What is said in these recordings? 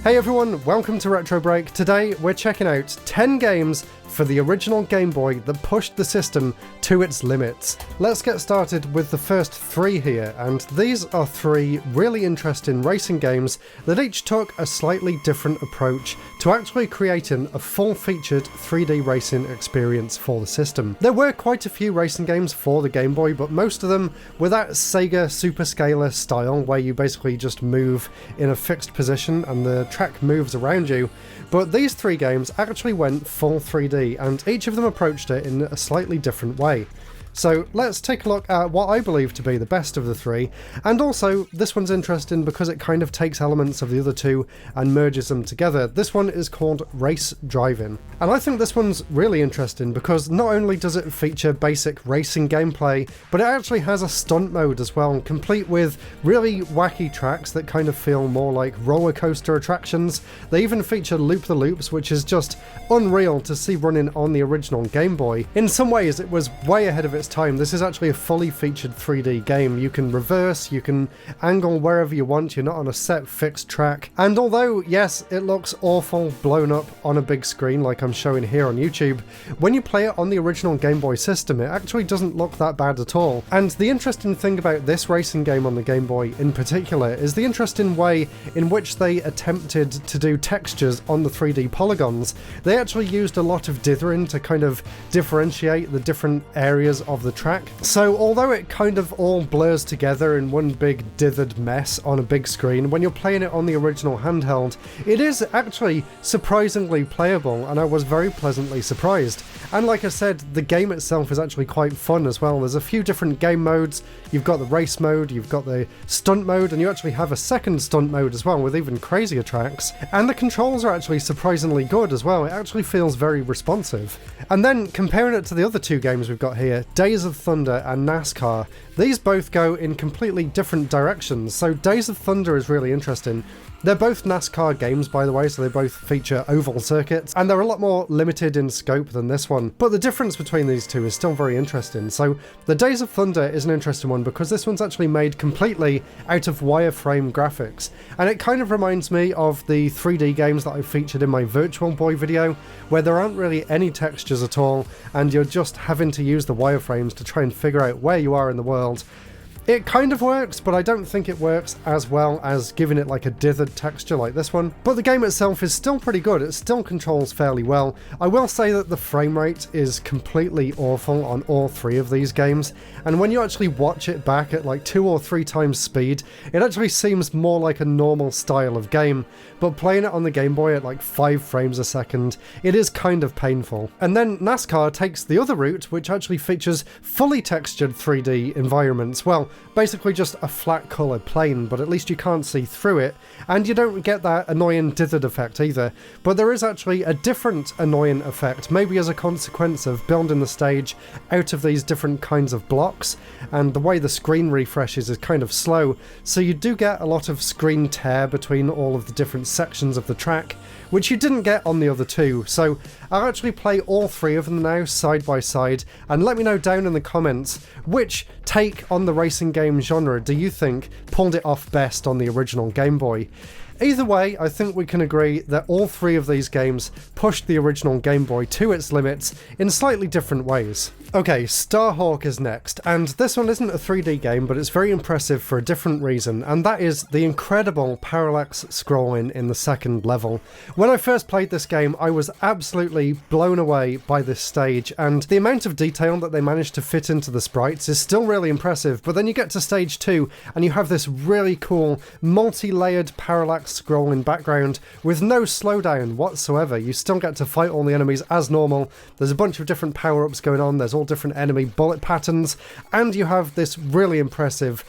Hey everyone, welcome to RetroBreak. Today we're checking out 10 games for the original Game Boy that pushed the system to its limits. Let's get started with the first 3 here, and these are 3 really interesting racing games that each took a slightly different approach to actually creating a full-featured 3D racing experience for the system. There were quite a few racing games for the Game Boy, but most of them were that Sega Superscaler style where you basically just move in a fixed position and the track moves around you. But these 3 games actually went full 3D, and each of them approached it in a slightly different way. So let's take a look at what I believe to be the best of the 3, and also this one's interesting because it kind of takes elements of the other 2 and merges them together. This one is called Race Driving, and I think this one's really interesting because not only does it feature basic racing gameplay, but it actually has a stunt mode as well, complete with really wacky tracks that kind of feel more like roller coaster attractions. They even feature loop-the-loops, which is just unreal to see running on the original Game Boy. In some ways it was way ahead of its time. This is actually a fully featured 3D game. You can reverse, you can angle wherever you want, you're not on a set fixed track. And although, yes, it looks awful blown up on a big screen like I'm showing here on YouTube, when you play it on the original Game Boy system, it actually doesn't look that bad at all. And the interesting thing about this racing game on the Game Boy in particular is the interesting way in which they attempted to do textures on the 3D polygons. They actually used a lot of dithering to kind of differentiate the different areas of the track. So although it kind of all blurs together in one big dithered mess on a big screen, when you're playing it on the original handheld, it is actually surprisingly playable, and I was very pleasantly surprised. And like I said, the game itself is actually quite fun as well. There's a few different game modes. You've got the race mode, you've got the stunt mode, and you actually have a second stunt mode as well with even crazier tracks. And the controls are actually surprisingly good as well. It actually feels very responsive. And then comparing it to the other 2 games we've got here, Days of Thunder and NASCAR, these both go in completely different directions. So Days of Thunder is really interesting. They're both NASCAR games, by the way, so they both feature oval circuits, and they're a lot more limited in scope than this one. But the difference between these 2 is still very interesting. So the Days of Thunder is an interesting one because this one's actually made completely out of wireframe graphics, and it kind of reminds me of the 3D games that I featured in my Virtual Boy video, where there aren't really any textures at all, and you're just having to use the wireframes to try and figure out where you are in the world. It kind of works, but I don't think it works as well as giving it like a dithered texture like this one. But the game itself is still pretty good, it still controls fairly well. I will say that the frame rate is completely awful on all 3 of these games, and when you actually watch it back at like 2 or 3 times speed, it actually seems more like a normal style of game. But playing it on the Game Boy at like 5 frames a second, it is kind of painful. And then NASCAR takes the other route, which actually features fully textured 3D environments. Well, basically just a flat coloured plane, but at least you can't see through it, and you don't get that annoying dithered effect either. But there is actually a different annoying effect, maybe as a consequence of building the stage out of these different kinds of blocks, and the way the screen refreshes is kind of slow, so you do get a lot of screen tear between all of the different sections of the track, which you didn't get on the other 2. So I'll actually play all 3 of them now side by side, and let me know down in the comments which take on the racing game genre do you think pulled it off best on the original Game Boy. Either way, I think we can agree that all 3 of these games pushed the original Game Boy to its limits in slightly different ways. Okay, Starhawk is next, and this one isn't a 3D game, but it's very impressive for a different reason, and that is the incredible parallax scrolling in the second level. When I first played this game, I was absolutely blown away by this stage, and the amount of detail that they managed to fit into the sprites is still really impressive, but then you get to stage 2, and you have this really cool, multi-layered parallax scrolling background with no slowdown whatsoever. You still get to fight all the enemies as normal, there's a bunch of different power-ups going on, there's all different enemy bullet patterns, and you have this really impressive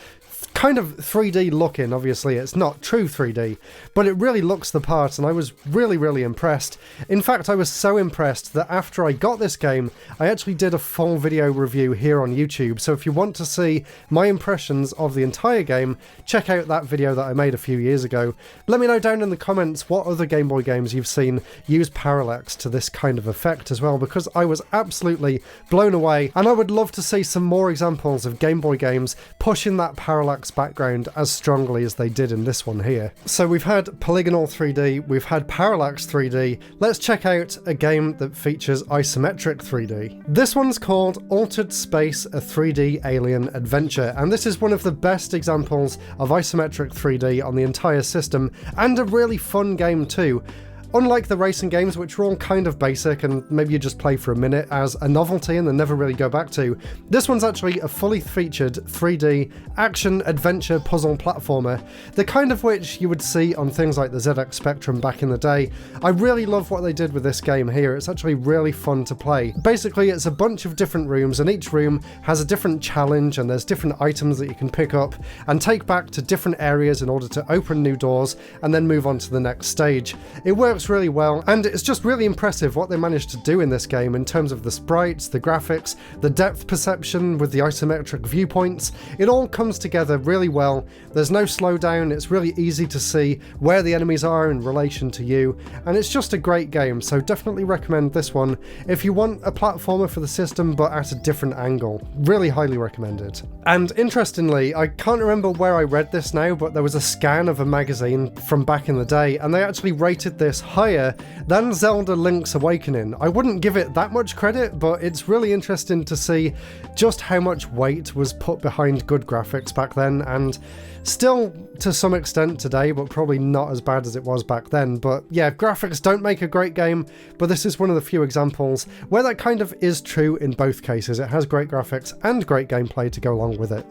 kind of 3D looking. Obviously it's not true 3D, but it really looks the part, and I was really impressed. In fact, I was so impressed that after I got this game, I actually did a full video review here on YouTube, so if you want to see my impressions of the entire game, check out that video that I made a few years ago. Let me know down in the comments what other Game Boy games you've seen use parallax to this kind of effect as well, because I was absolutely blown away, and I would love to see some more examples of Game Boy games pushing that parallax graphics background as strongly as they did in this one here. So we've had polygonal 3D, we've had parallax 3D, let's check out a game that features isometric 3D. This one's called Altered Space, a 3D Alien Adventure, and this is one of the best examples of isometric 3D on the entire system, and a really fun game too. Unlike the racing games, which are all kind of basic and maybe you just play for a minute as a novelty and then never really go back to, this one's actually a fully featured 3D action adventure puzzle platformer, the kind of which you would see on things like the ZX Spectrum back in the day. I really love what they did with this game here. It's actually really fun to play. Basically, it's a bunch of different rooms, and each room has a different challenge, and there's different items that you can pick up and take back to different areas in order to open new doors and then move on to the next stage. It works really well, and it's just really impressive what they managed to do in this game in terms of the sprites, the graphics, the depth perception with the isometric viewpoints. It all comes together really well. There's no slowdown, it's really easy to see where the enemies are in relation to you, and it's just a great game, so definitely recommend this one if you want a platformer for the system but at a different angle. Really highly recommended. And interestingly, I can't remember where I read this now, but there was a scan of a magazine from back in the day, and they actually rated this higher than Zelda Link's Awakening. I wouldn't give it that much credit, but it's really interesting to see just how much weight was put behind good graphics back then, and still to some extent today, but probably not as bad as it was back then. But yeah, graphics don't make a great game, but this is one of the few examples where that kind of is true in both cases. It has great graphics and great gameplay to go along with it.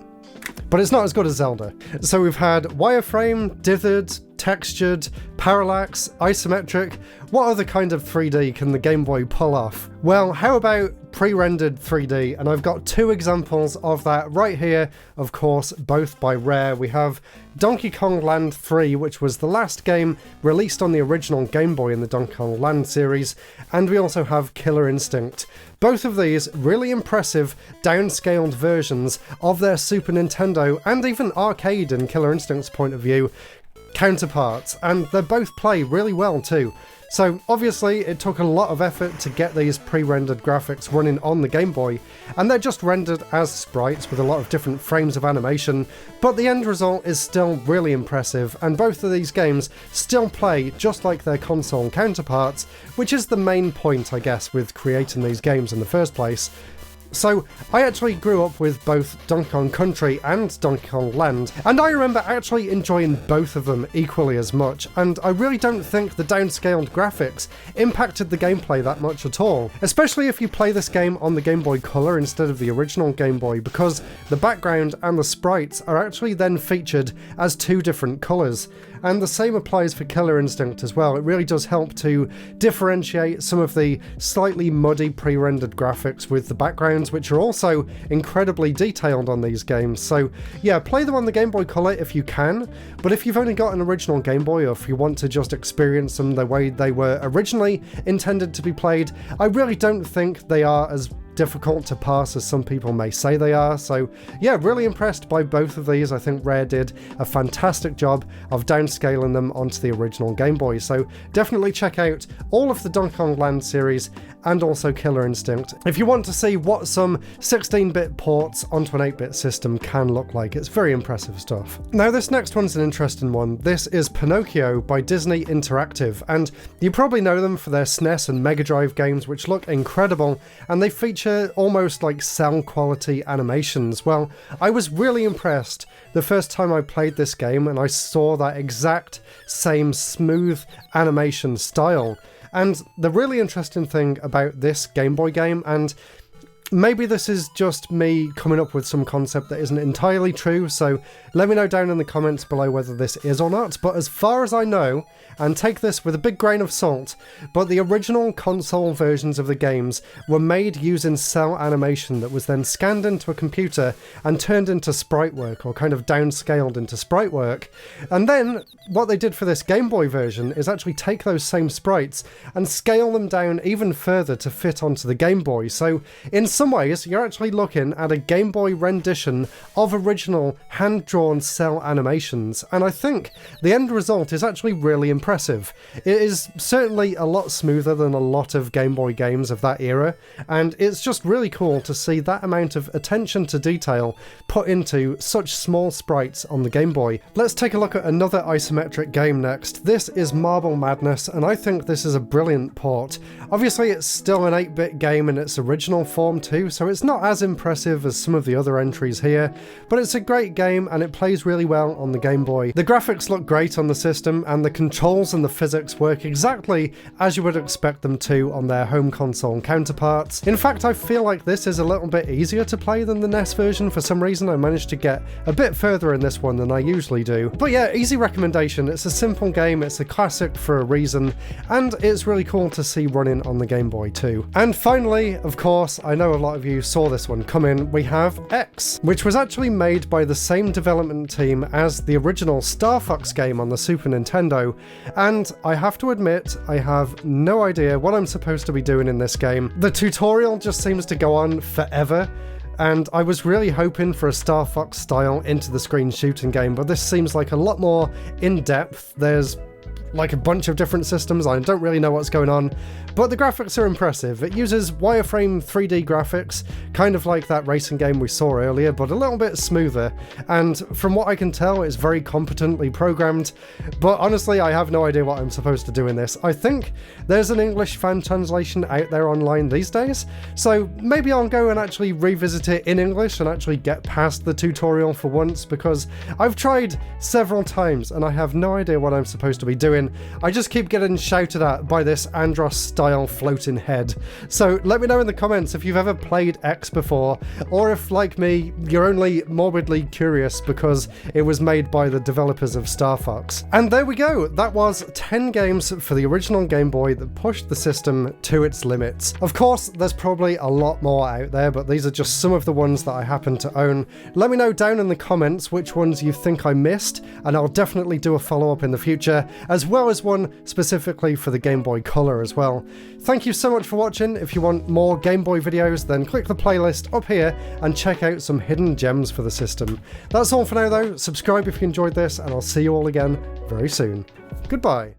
But it's not as good as Zelda. So we've had wireframe, dithered, textured, parallax, isometric. What other kind of 3D can the Game Boy pull off? Well, how about pre-rendered 3D? And I've got two examples of that right here, of course, both by Rare. We have Donkey Kong Land 3, which was the last game released on the original Game Boy in the Donkey Kong Land series, and we also have Killer Instinct. Both of these really impressive downscaled versions of their Super Nintendo and even arcade and Killer Instinct's point of view counterparts, and they both play really well too. So obviously it took a lot of effort to get these pre-rendered graphics running on the Game Boy, and they're just rendered as sprites with a lot of different frames of animation, but the end result is still really impressive, and both of these games still play just like their console counterparts, which is the main point, I guess, with creating these games in the first place. So I actually grew up with both Donkey Kong Country and Donkey Kong Land, and I remember actually enjoying both of them equally as much, and I really don't think the downscaled graphics impacted the gameplay that much at all, especially if you play this game on the Game Boy Color instead of the original Game Boy, because the background and the sprites are actually then featured as two different colours. And the same applies for Killer Instinct as well. It really does help to differentiate some of the slightly muddy pre-rendered graphics with the backgrounds, which are also incredibly detailed on these games. So yeah, play them on the Game Boy Color if you can, but if you've only got an original Game Boy, or if you want to just experience them the way they were originally intended to be played, I really don't think they are as difficult to pass as some people may say they are. So yeah, really impressed by both of these. I think Rare did a fantastic job of downscaling them onto the original Game Boy. So definitely check out all of the Donkey Kong Land series and also Killer Instinct if you want to see what some 16-bit ports onto an 8-bit system can look like. It's very impressive stuff. Now this next one's an interesting one. This is Pinocchio by Disney Interactive, and you probably know them for their SNES and Mega Drive games, which look incredible, and they feature almost like cell quality animations. Well, I was really impressed the first time I played this game and I saw that exact same smooth animation style. And the really interesting thing about this Game Boy game, and maybe this is just me coming up with some concept that isn't entirely true, so let me know down in the comments below whether this is or not, but as far as I know, and take this with a big grain of salt, but the original console versions of the games were made using cell animation that was then scanned into a computer and turned into sprite work, or kind of downscaled into sprite work. And then what they did for this Game Boy version is actually take those same sprites and scale them down even further to fit onto the Game Boy. So in some ways, you're actually looking at a Game Boy rendition of original hand-drawn cell animations, and I think the end result is actually really impressive. It is certainly a lot smoother than a lot of Game Boy games of that era, and it's just really cool to see that amount of attention to detail put into such small sprites on the Game Boy. Let's take a look at another isometric game next. This is Marble Madness, and I think this is a brilliant port. Obviously it's still an 8-bit game in its original form too, so it's not as impressive as some of the other entries here, but it's a great game and it plays really well on the Game Boy. The graphics look great on the system, and the controls and the physics work exactly as you would expect them to on their home console counterparts. In fact, I feel like this is a little bit easier to play than the NES version. For some reason I managed to get a bit further in this one than I usually do. But yeah, easy recommendation. It's a simple game, it's a classic for a reason, and it's really cool to see running on the Game Boy too. And finally, of course, I know a lot of you saw this one coming, we have X, which was actually made by the same development team as the original Star Fox game on the Super Nintendo, and I have to admit, I have no idea what I'm supposed to be doing in this game. The tutorial just seems to go on forever, and I was really hoping for a Star Fox style into the screen shooting game, but this seems like a lot more in-depth. There's like a bunch of different systems, I don't really know what's going on, but the graphics are impressive. It uses wireframe 3D graphics, kind of like that racing game we saw earlier, but a little bit smoother, and from what I can tell, it's very competently programmed, but honestly, I have no idea what I'm supposed to do in this. I think there's an English fan translation out there online these days, so maybe I'll go and actually revisit it in English and actually get past the tutorial for once, because I've tried several times and I have no idea what I'm supposed to be doing. I just keep getting shouted at by this Andros-style floating head. So let me know in the comments if you've ever played X before, or if, like me, you're only morbidly curious because it was made by the developers of Star Fox. And there we go, that was 10 games for the original Game Boy that pushed the system to its limits. Of course, there's probably a lot more out there, but these are just some of the ones that I happen to own. Let me know down in the comments which ones you think I missed, and I'll definitely do a follow-up in the future, as well as one specifically for the Game Boy Color as well. Thank you so much for watching. If you want more Game Boy videos, then click the playlist up here and check out some hidden gems for the system. That's all for now though. Subscribe if you enjoyed this, and I'll see you all again very soon. Goodbye.